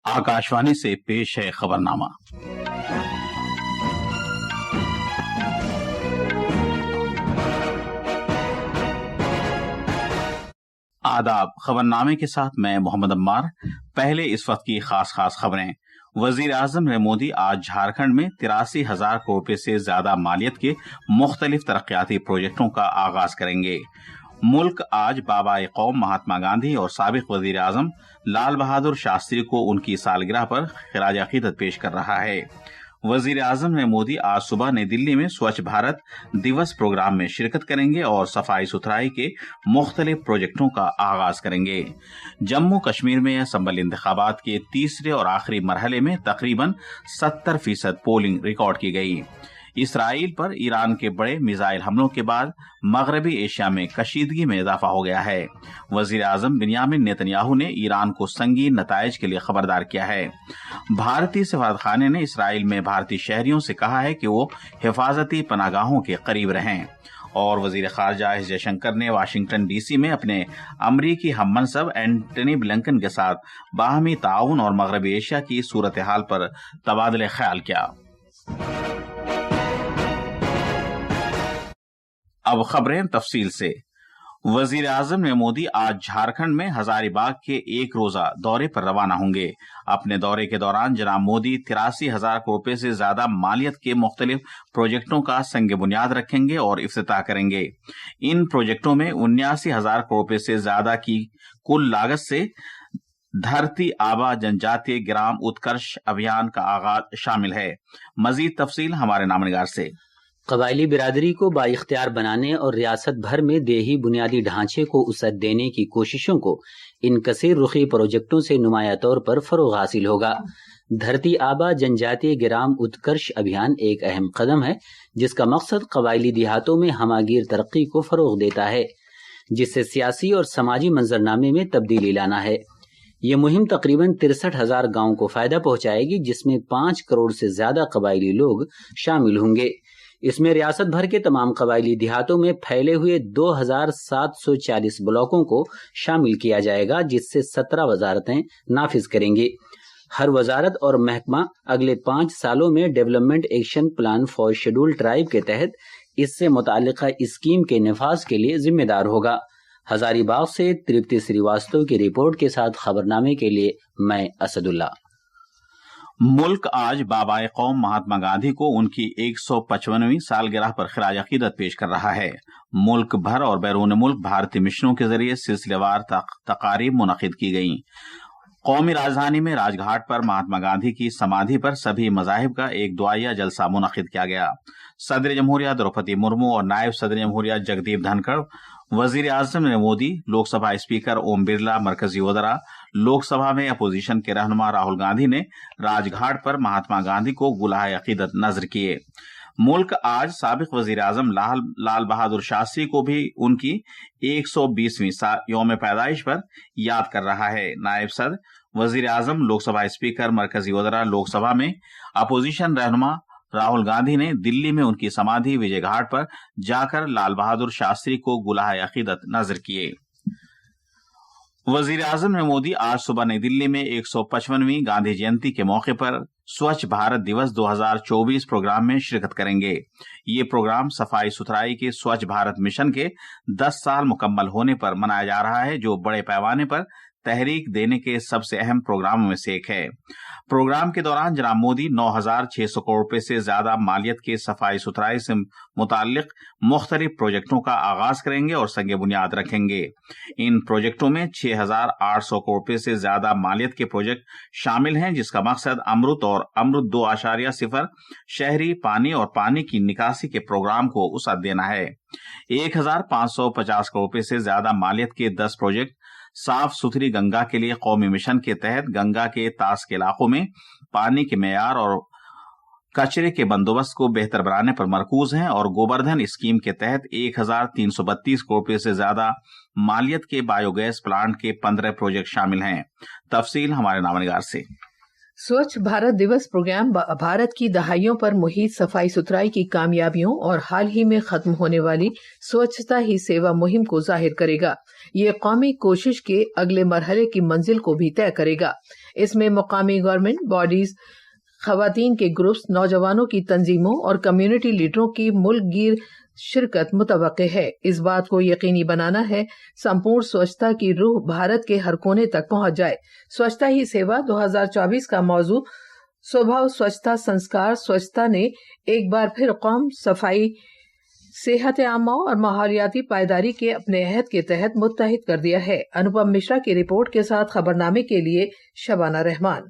आकाशवाणी से पेश है खबरनामा। आदाब। खबरनामे के साथ मैं मोहम्मद अम्मार। पहले इस वक्त की खास खबरें। वजीर आजम नरेंद्र मोदी आज झारखंड में 83,000 करोड़ रुपए से ज्यादा मालियत के मुख्तलिफ तरक्याती प्रोजेक्टों का आगाज करेंगे। मुल्क आज बाबा कौम महात्मा गांधी और साबिक वजीर आजम लाल बहादुर शास्त्री को उनकी सालगिरह पर खिराज अकीदत पेश कर रहा है। वजीर आजम नरेंद्र मोदी आज सुबह नई दिल्ली में स्वच्छ भारत दिवस प्रोग्राम में शिरकत करेंगे और सफाई सुथराई के मुख्तलिफ प्रोजेक्टों का आगाज करेंगे। जम्मू कश्मीर में असम्बल इंतखाबात के तीसरे और आखिरी मरहले में तकरीबन 70% पोलिंग रिकॉर्ड की गई। इसराइल पर ईरान के बड़े मिसाइल हमलों के बाद मगरबी एशिया में कशीदगी में इजाफा हो गया है। वजीर आजम बिन्यामिन नेतन्याहू ने ईरान को संगीन नताइज के लिए खबरदार किया है। भारतीय सफारतखाने ने इसराइल में भारतीय शहरियों से कहा है कि वो हिफाजती पनागाहों के करीब रहें। और वजीर खारजा एस जयशंकर ने वाशिंगटन डीसी में अपने अमरीकी हममनसब एंटनी ब्लिंकन के साथ बाहमी ताउन और मगरबी एशिया की सूरत हाल पर तबादले ख्याल किया। अब खबरें तफसील से। वजीर आजम नरेंद्र मोदी आज झारखंड में हजारीबाग के एक रोजा दौरे पर रवाना होंगे। अपने दौरे के दौरान जनाब मोदी 83,000 करोड़ रुपए से ज्यादा मालियत के मुख्तलिफ प्रोजेक्टों का संग बुनियाद रखेंगे और इफ्तिताह करेंगे। इन प्रोजेक्टों में 79,000 करोड़ रुपए से ज्यादा की कुल लागत से धरती आबा जनजातीय ग्राम उत्कर्ष अभियान का आगाज शामिल है। मजीद तफसील हमारे नामनिगार से। कबायली बिरादरी को बाइख्तियार बनाने और रियासत भर में देही बुनियादी ढांचे को वसअत देने की कोशिशों को इन कसीर रुखी प्रोजेक्टों से नुमाया तौर पर फरोग हासिल होगा। धरती आबा जनजातीय ग्राम उत्कर्ष अभियान एक अहम कदम है जिसका मकसद कबायली देहातों में हमागीर तरक्की को फरोग देता है, जिससे सियासी और समाजी मंजरनामे में तब्दीली लाना है। ये मुहिम तकरीबन 63,000 गाँव को फायदा पहुंचाएगी, जिसमें 5 करोड़ से ज्यादा कबायली लोग शामिल होंगे। इसमें रियासत भर के तमाम कबायली देहातों में फैले हुए 2,740 ब्लॉकों को शामिल किया जाएगा, जिससे 17 वजारतें नाफिज करेंगी। हर वजारत और महकमा अगले 5 सालों में development action plan for scheduled tribe के तहत इससे मुतालिका स्कीम के नफाज के लिए जिम्मेदार होगा। हजारीबाग से तृप्ति श्रीवास्तव की रिपोर्ट के साथ खबरनामे के लिए मैं असदुल्ला। मुल्क आज बाबा कौम महात्मा गांधी को उनकी 155वीं सालगिरह पर खिराज अकीदत पेश कर रहा है। मुल्क भर और बैरून मुल्क भारतीय मिशनों के जरिए सिलसिलेवार तकारीब मुनक़िद की गईं। कौमी राजधानी में राजघाट पर महात्मा गांधी की समाधि पर सभी मज़ाहिब का एक दुआया जलसा मुनक़िद किया गया। सदर जमहूरिया द्रौपदी मुर्मू और नायब सदर जमहूरिया जगदीप धनखड़, वजीर आजम नरेंद्र मोदी, लोकसभा स्पीकर ओम बिरला, मरकजी वज़रा, लोकसभा में अपोजिशन के रहनुमा राहुल गांधी ने राजघाट पर महात्मा गांधी को गुलाह अकीदत नजर किए। मुल्क आज साबिक वजीर आजम लाल बहादुर शास्त्री को भी उनकी 120वीं यौम पैदाइश पर याद कर रहा है। नायब सदर, वजीर आजम, लोकसभा स्पीकर, मरकजी वज़रा, लोकसभा में अपोजिशन रहनुमा राहुल गांधी ने दिल्ली में उनकी समाधि विजय घाट पर जाकर लाल बहादुर शास्त्री को गुलाह अकीदत नजर किए। वजीर आजम नरेंद्र मोदी आज सुबह नई दिल्ली में 155वीं गांधी जयंती के मौके पर स्वच्छ भारत दिवस 2024 प्रोग्राम में शिरकत करेंगे। ये प्रोग्राम सफाई सुथराई के स्वच्छ भारत मिशन के 10 साल मुकम्मल होने पर मनाया जा रहा है, जो बड़े पैमाने पर तहरीक देने के सबसे अहम प्रोग्रामों में से एक है। प्रोग्राम के दौरान जनाब मोदी 9,600 करोड़ रुपए से ज्यादा मालियत के सफाई सुथराई से मुताल्लिक मुख्तलिफ प्रोजेक्टों का आगाज करेंगे और संग बुनियाद रखेंगे। इन प्रोजेक्टों में 6,800 करोड़ रुपए से ज्यादा मालियत के प्रोजेक्ट शामिल हैं, जिसका मकसद अमृत और अमृत 2.0 शहरी पानी और पानी की निकासी के प्रोग्राम को वसअत देना है। 1,550 करोड़ रुपए से ज्यादा मालियत के 10 प्रोजेक्ट साफ सुथरी गंगा के लिए कौमी मिशन के तहत गंगा के तास के इलाकों में पानी के मेयार और कचरे के बंदोबस्त को बेहतर बनाने पर मरकूज हैं, और गोवर्धन स्कीम के तहत 1,332 करोड़ रुपए से ज्यादा मालियत के बायोगैस प्लांट के 15 प्रोजेक्ट शामिल हैं। तफसील हमारे नामनिगार से। स्वच्छ भारत दिवस प्रोग्राम भारत की दहाइयों पर मुहित सफाई सुथराई की कामयाबियों और हाल ही में खत्म होने वाली स्वच्छता ही सेवा मुहिम को जाहिर करेगा। ये कौमी कोशिश के अगले मरहले की मंजिल को भी तय करेगा। اس میں مقامی گورنمنٹ باڈیز، خواتین کے گروپس، نوجوانوں کی تنظیموں اور کمیونٹی لیڈروں کی ملک گیر شرکت متوقع ہے۔ اس بات کو یقینی بنانا ہے سمپورن سوچھتا کی روح بھارت کے ہر کونے تک پہنچ جائے۔ سوچھتا ہی سیوا 2024 کا موضوع سوبھاؤ سوچھتا سنسکار سوچھتا نے ایک بار پھر قوم صفائی، صحت عامہ اور ماحولیاتی پائیداری کے اپنے عہد کے تحت متحد کر دیا ہے۔ انوپم مشرا کی رپورٹ کے ساتھ خبرنامے کے لیے شبانہ رحمان۔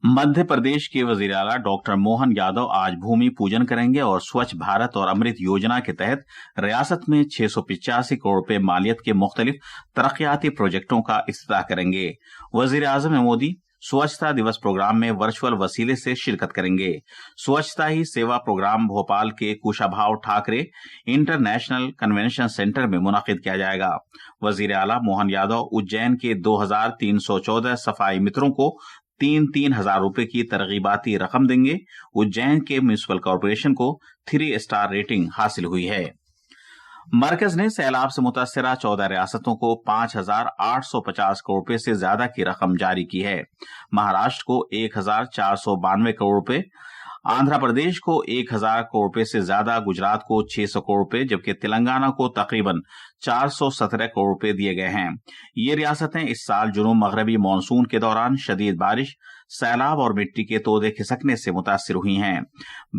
مدھیہ پردیش کے وزیر اعلیٰ ڈاکٹر موہن یادو آج بھومی پوجن کریں گے اور سوچھ بھارت اور امرت یوجنا کے تحت ریاست میں 685 کروڑ روپے مالیت کے مختلف ترقیاتی پروجیکٹوں کا افتتاح کریں گے۔ وزیر اعظم مودی سوچھتا دیوس پروگرام میں ورچوئل وسیلے سے شرکت کریں گے۔ سوچھتا ہی سیوا پروگرام بھوپال کے کوشابھاؤ ٹھاکرے انٹرنیشنل کنونشن سینٹر میں منعقد کیا جائے گا۔ وزیر اعلیٰ موہن یادو اجین کے 2314 صفائی متروں کو 3,000 روپے کی ترغیباتی رقم دیں گے۔ اجین کے میونسپل کارپوریشن کو 3 اسٹار ریٹنگ حاصل ہوئی ہے۔ مرکز نے سیلاب سے متاثرہ 14 ریاستوں کو 5,850 کروڑ روپے سے زیادہ کی رقم جاری کی ہے۔ مہاراشٹر کو 1,492 کروڑ روپے، آندھرا پردیش کو 1,000 کروڑ روپے سے زیادہ، گجرات کو 600 کروڑ روپے جبکہ تلنگانہ کو تقریباً 417 کروڑ روپے دیے گئے ہیں۔ یہ ریاستیں اس سال جنوب مغربی مانسون کے دوران شدید بارش، سیلاب اور مٹی کے تودے کھسکنے سے متاثر ہوئی ہیں۔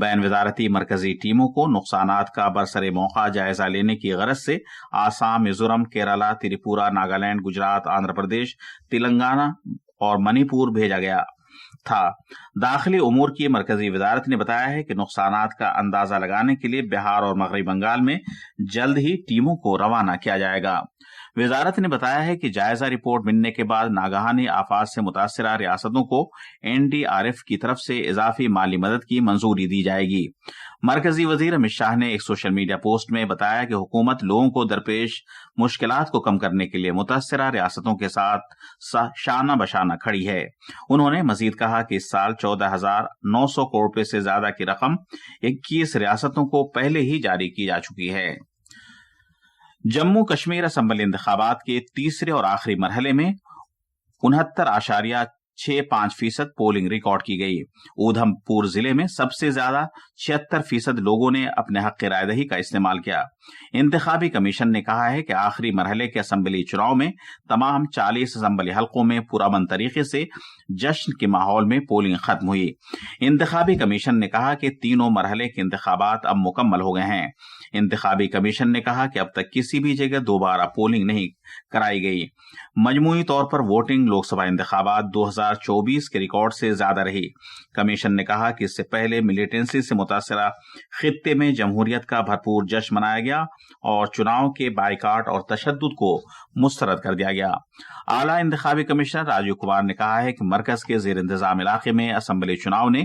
بین وزارتی مرکزی ٹیموں کو نقصانات کا برسر موقع جائزہ لینے کی غرض سے آسام، میزورم، کیرالہ، تریپورہ، ناگالینڈ، گجرات، آندھرا پردیش، تلنگانہ اور منی پور بھیجا گیا تھا۔ داخلی امور کی مرکزی وزارت نے بتایا ہے کہ نقصانات کا اندازہ لگانے کے لیے بہار اور مغربی بنگال میں جلد ہی ٹیموں کو روانہ کیا جائے گا۔ وزارت نے بتایا ہے کہ جائزہ رپورٹ ملنے کے بعد ناگہانی آفات سے متاثرہ ریاستوں کو NDRF کی طرف سے اضافی مالی مدد کی منظوری دی جائے گی۔ مرکزی وزیر امت شاہ نے ایک سوشل میڈیا پوسٹ میں بتایا کہ حکومت لوگوں کو درپیش مشکلات کو کم کرنے کے لیے متاثرہ ریاستوں کے ساتھ شانہ بشانہ کھڑی ہے۔ انہوں نے مزید کہا کہ اس سال 14,900 کروڑ روپے سے زیادہ کی رقم 21 ریاستوں کو پہلے ہی جاری کی جا چکی ہے۔ جموں کشمیر اسمبلی انتخابات کے تیسرے اور آخری مرحلے میں 69.65% پولنگ ریکارڈ کی گئی۔ اودھم پور ضلع میں سب سے زیادہ 76% لوگوں نے اپنے حق رائے دہی کا استعمال کیا۔ انتخابی کمیشن نے کہا ہے کہ آخری مرحلے کے اسمبلی چناؤ میں تمام 40 اسمبلی حلقوں میں پرامن طریقے سے جشن کے ماحول میں پولنگ ختم ہوئی۔ انتخابی کمیشن نے کہا کہ تینوں مرحلے کے انتخابات اب مکمل ہو گئے ہیں۔ انتخابی کمیشن نے کہا کہ اب تک کسی بھی جگہ دوبارہ پولنگ نہیں کرائی گئی۔ مجموعی طور پر ووٹنگ لوک سبھا انتخابات 2024 کے ریکارڈ سے زیادہ رہی۔ کمیشن نے کہا کہ اس سے پہلے ملیٹنسی سے متاثرہ خطے میں جمہوریت کا بھرپور جشن منایا گیا اور چناؤ کے بائیکاٹ اور تشدد کو مسترد کر دیا گیا۔ اعلیٰ انتخابی کمشنر راجیو کمار نے کہا ہے کہ مرکز کے زیر انتظام علاقے میں اسمبلی چناؤ نے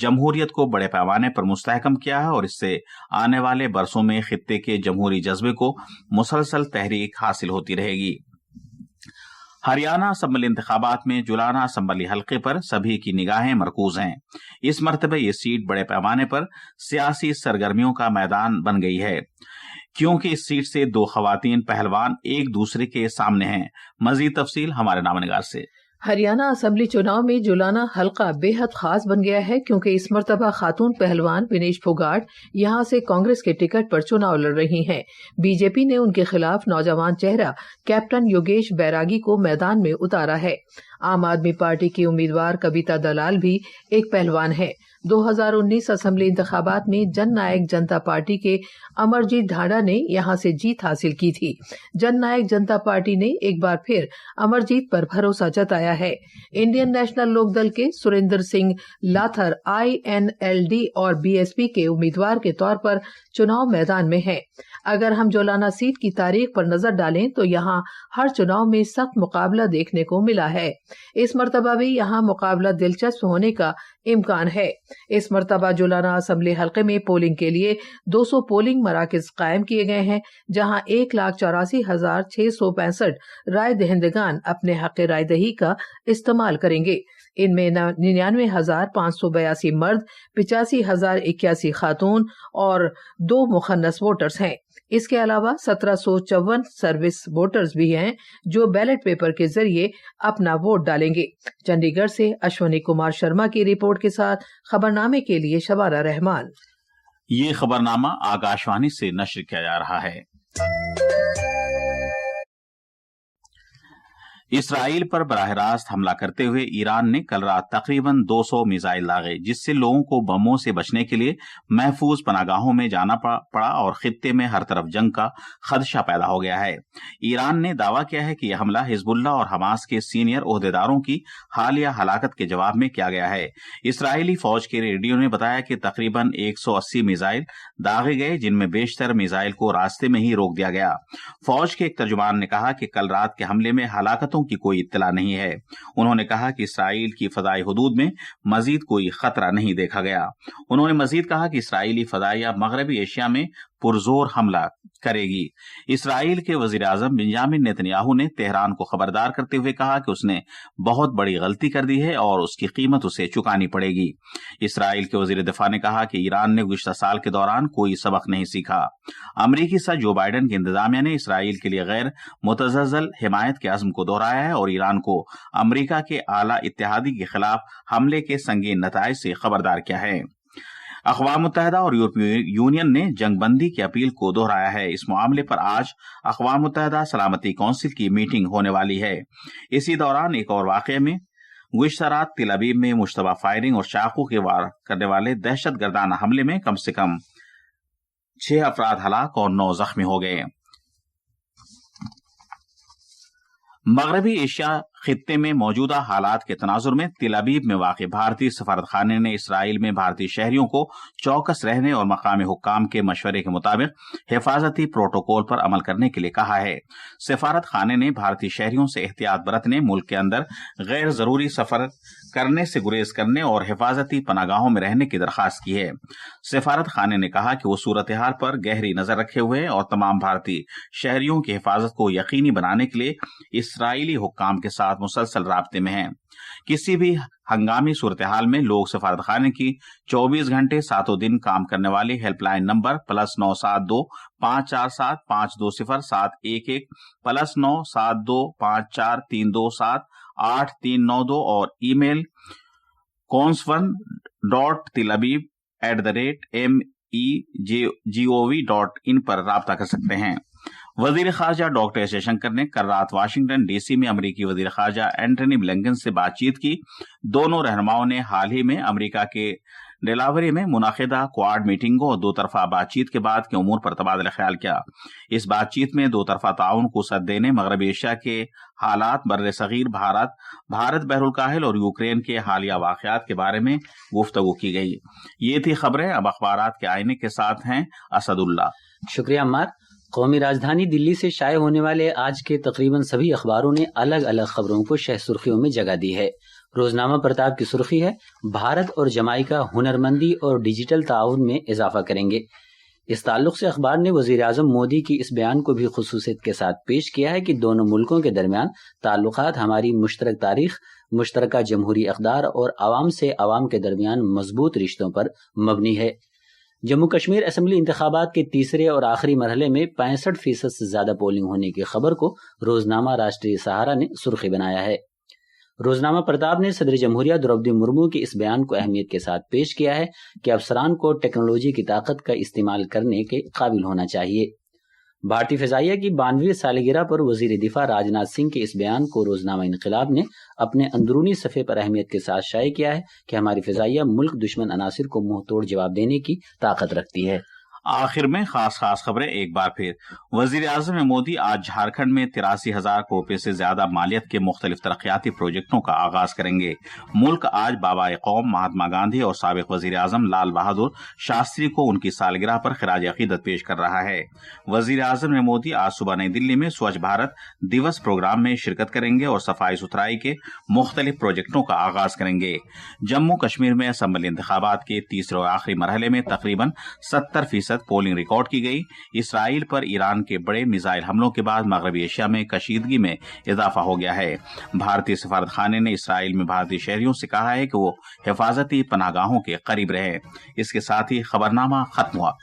جمہوریت کو بڑے پیمانے پر مستحکم کیا ہے اور اس سے آنے والے برسوں میں خطے کے جمہوری جذبے کو مسلسل تحریک حاصل ہوتی رہے گی۔ ہریانہ اسمبلی انتخابات میں جلانہ اسمبلی حلقے پر سبھی کی نگاہیں مرکوز ہیں۔ اس مرتبہ یہ سیٹ بڑے پیمانے پر سیاسی سرگرمیوں کا میدان بن گئی ہے کیونکہ اس سیٹ سے 2 خواتین پہلوان ایک دوسرے کے سامنے ہیں۔ مزید تفصیل ہمارے نامہ نگار سے۔ ہریانہ اسمبلی چناؤ میں جلانہ حلقہ بے حد خاص بن گیا ہے کیونکہ اس مرتبہ خاتون پہلوان ونیش پھوگاٹ یہاں سے کانگریس کے ٹکٹ پر چناؤ لڑ رہی ہیں۔ بی جے پی نے ان کے خلاف نوجوان چہرہ کیپٹن یوگیش بیراگی کو میدان میں اتارا ہے۔ عام آدمی پارٹی کی امیدوار کویتا دلال بھی ایک پہلوان ہے۔ 2019 اسمبلی انتخابات میں جن نائک جنتا پارٹی کے امرجیت ڈھانڈا نے یہاں سے جیت حاصل کی تھی۔ جن نائک جنتا پارٹی نے ایک بار پھر امرجیت پر بھروسہ جتایا ہے۔ انڈین نیشنل لوک دل کے سریندر سنگھ لاتھر INLD اور BSP کے امیدوار کے طور پر چناؤ میدان میں ہیں۔ اگر ہم جولانہ سیٹ کی تاریخ پر نظر ڈالیں تو یہاں ہر چناؤ میں سخت مقابلہ دیکھنے کو ملا ہے۔ اس مرتبہ بھی یہاں مقابلہ دلچسپ ہونے کا امکان ہے۔ اس مرتبہ جولانہ اسمبلی حلقے میں پولنگ کے لیے 200 پولنگ مراکز قائم کیے گئے ہیں جہاں 1,84,665 رائے دہندگان اپنے حق رائے دہی کا استعمال کریں گے۔ इनमें 99,582 मर्द, 85,081 खातून और 2 मुखन्नस वोटर्स हैं। इसके अलावा 1754 सर्विस वोटर्स भी हैं जो बैलेट पेपर के जरिए अपना वोट डालेंगे। चंडीगढ़ से अश्वनी कुमार शर्मा की रिपोर्ट के साथ खबरनामे के लिए शबाना रहमान। ये खबरनामा आकाशवाणी से नश्र किया जा रहा है। इसराइल पर बराह रास्त हमला करते हुए ईरान ने कल रात तकरीबन 200 मिसाइल दागे, जिससे लोगों को बमों से बचने के लिए महफूज पनागाहों में जाना पड़ा और खित्ते में हर तरफ जंग का खदशा पैदा हो गया है। ईरान ने दावा किया है कि यह हमला हिजबुल्ला और हमास के सीनियर ओहदेदारों की हालिया हलाकत के जवाब में किया गया है। इसराइली फौज के रेडियो ने बताया कि तकरीबन 180 मिसाइल दागे गए, जिनमें बेशतर मिसाइल को रास्ते में ही रोक दिया गया। फौज के एक तर्जुमान ने कहा कि कल रात के हमले में हलाकतों की कोई इत्तला नहीं है। उन्होंने कहा कि इसराइल की फदाई हुदूद में मजीद कोई खतरा नहीं देखा गया। उन्होंने मजीद कहा कि इसराइली फदाइया मगरबी एशिया में पुरजोर हमला करेगी। इसराइल के वजीर आजम बेंजामिन नेतन्याहू ने तेहरान को खबरदार करते हुए कहा कि उसने बहुत बड़ी गलती कर दी है और उसकी कीमत उसे चुकानी पड़ेगी। इसराइल के वजीर दिफा ने कहा कि ईरान ने गुज़िश्ता साल के दौरान कोई सबक नहीं सीखा। अमरीकी सदर जो बाइडेन की इंतजामिया ने इसराइल के लिए गैर मुतज़ल्ज़ल हिमायत के अज़्म को दोहराया है और ईरान को अमरीका के आला इत्तेहादी के खिलाफ हमले के संगीन नताइज से खबरदार किया है। अक़वाम मुत्तहिदा और यूरोपीय यूनियन ने जंगबंदी की अपील को दोहराया है। इस मामले पर आज अक़वाम मुत्तहिदा सलामती कौंसिल की मीटिंग होने वाली है। इसी दौरान एक और वाक़ये में गुज़िश्ता रात तेल अवीव में मुश्तबा फायरिंग और चाकू के वार करने वाले दहशतगर्दाना हमले में कम से कम 6 अफराद हलाक और 9 जख्मी हो गए। मगरबी एशिया खित्ते में मौजूदा हालात के तनाजुर में तेल अवीव में वाक़ भारतीय सफारतखाने ने इसराइल में भारतीय शहरियों को चौकस रहने और मकामी हुक्काम के मशवरे के मुताबिक हिफाजती प्रोटोकॉल पर अमल करने के लिए कहा है। सफारत खाने ने भारतीय शहरियों से एहतियात बरतने, मुल्क के अंदर गैर जरूरी सफर करने से गुरेज करने और हिफाजती पनागाहों में रहने की दरखास्त की है। सफारत खाने ने कहा कि वो सूरत हाल पर गहरी नजर रखे हुए हैं और तमाम भारतीय शहरियों की हिफाजत को यकीनी बनाने के लिए इसराइली हुक्काम के साथ मुसलसल राब्ते में हैं। किसी भी हंगामी सूरत हाल में लोग सफारत खाने की 24 घंटे 7 दिन काम करने वाली हेल्पलाइन नंबर +972 547 520 711 +972 54 327 8392 और ईमेल consvan.tilaviv@megov.in पर राब्ता कर सकते हैं। वजीर खारजा डॉक्टर एस जयशंकर ने कल रात वाशिंगटन डीसी में अमरीकी वजीर खारजा एंटनी ब्लिंकन से बातचीत की। दोनों रहनुमाओं ने हाल ही में अमरीका के डेलावेयर में मुनाकिदा क्वाड मीटिंगों और 2 तरफा बातचीत के बाद के उमूर पर तबादला ख्याल किया। इस बातचीत में 2 तरफा ताउन को सद देने, मगरबी एशिया के हालात, बर्रे सगीर भारत बहरुल काहिल और यूक्रेन के हालिया वाक़यात के बारे में गुफ्तगू की गई। ये थी खबरें। अब अखबारात के आईने के साथ हैं असदुल्ला। शुक्रिया अम्मार। कौमी राजधानी दिल्ली से शाये होने वाले आज के तकरीबन सभी अखबारों ने अलग अलग खबरों को शह सुर्खियों में जगह दी है। रोजनामा प्रताप की सुर्खी है, भारत और जमाइका हुनरमंदी और डिजिटल ताउन में इजाफा करेंगे। इस ताल्लुक से अखबार ने वजीर आजम मोदी की इस बयान को भी खुसूसियत के साथ पेश किया है कि दोनों मुल्कों के दरमियान ताल्लुकात हमारी मुश्तरक तारीख, मुश्तरका जमहूरी अक़दार और आवाम से आवाम के दरमियान मजबूत रिश्तों पर मबनी है। जम्मू कश्मीर असेंबली इंतखाबात के तीसरे और आखिरी मरहले में 65% से ज्यादा पोलिंग होने की खबर को रोजनामा राष्ट्रीय सहारा ने सुर्खी बनाया है। रोजनामा प्रताप ने सदर जमहूरिया द्रौपदी मुर्मू के इस बयान को अहमियत के साथ पेश किया है कि अफसरान को टेक्नोलॉजी की ताकत का इस्तेमाल करने के काबिल होना चाहिए। भारतीय फ़िज़ाइया की 92वीं सालगिरह पर वजीर दिफा राजनाथ सिंह के इस बयान को रोजनामा इनक़िलाब ने अपने अंदरूनी सफ़े पर अहमियत के साथ शाये किया है कि हमारी फ़िज़ाइया मुल्क दुश्मन अनासिर को मुंह तोड़ जवाब देने की ताकत रखती है। आखिर में खास खबरें एक बार फिर। वजीर आजम मोदी आज झारखंड में 83,000 करोड़ रुपए से ज्यादा मालियत के मुख्तलिफ तरक्याती प्रोजेक्टों का आगाज करेंगे। मुल्क आज बाबा कौम महात्मा गांधी और साबिक वजीर आजम लाल बहादुर शास्त्री को उनकी सालगिरह पर खिराज अकीदत पेश कर रहा है। वजीर आजम मोदी आज सुबह नई दिल्ली में स्वच्छ भारत दिवस प्रोग्राम में शिरकत करेंगे और सफाई सुथराई के मुख्तलिफ प्रोजेक्टों का आगाज करेंगे। जम्मू कश्मीर में असेंबली इंतखाबात के तीसरे और आखिरी मरहले में तकरीबन 70% 100% पोलिंग रिकॉर्ड की गई। इसराइल पर ईरान के बड़े मिसाइल हमलों के बाद मगरबी एशिया में कशीदगी में इजाफा हो गया है। भारतीय सफारतखाने ने इसराइल में भारतीय शहरियों से कहा है कि वो हिफाजती पनाहगाहों के करीब रहे। इसके साथ ही खबरनामा खत्म हुआ।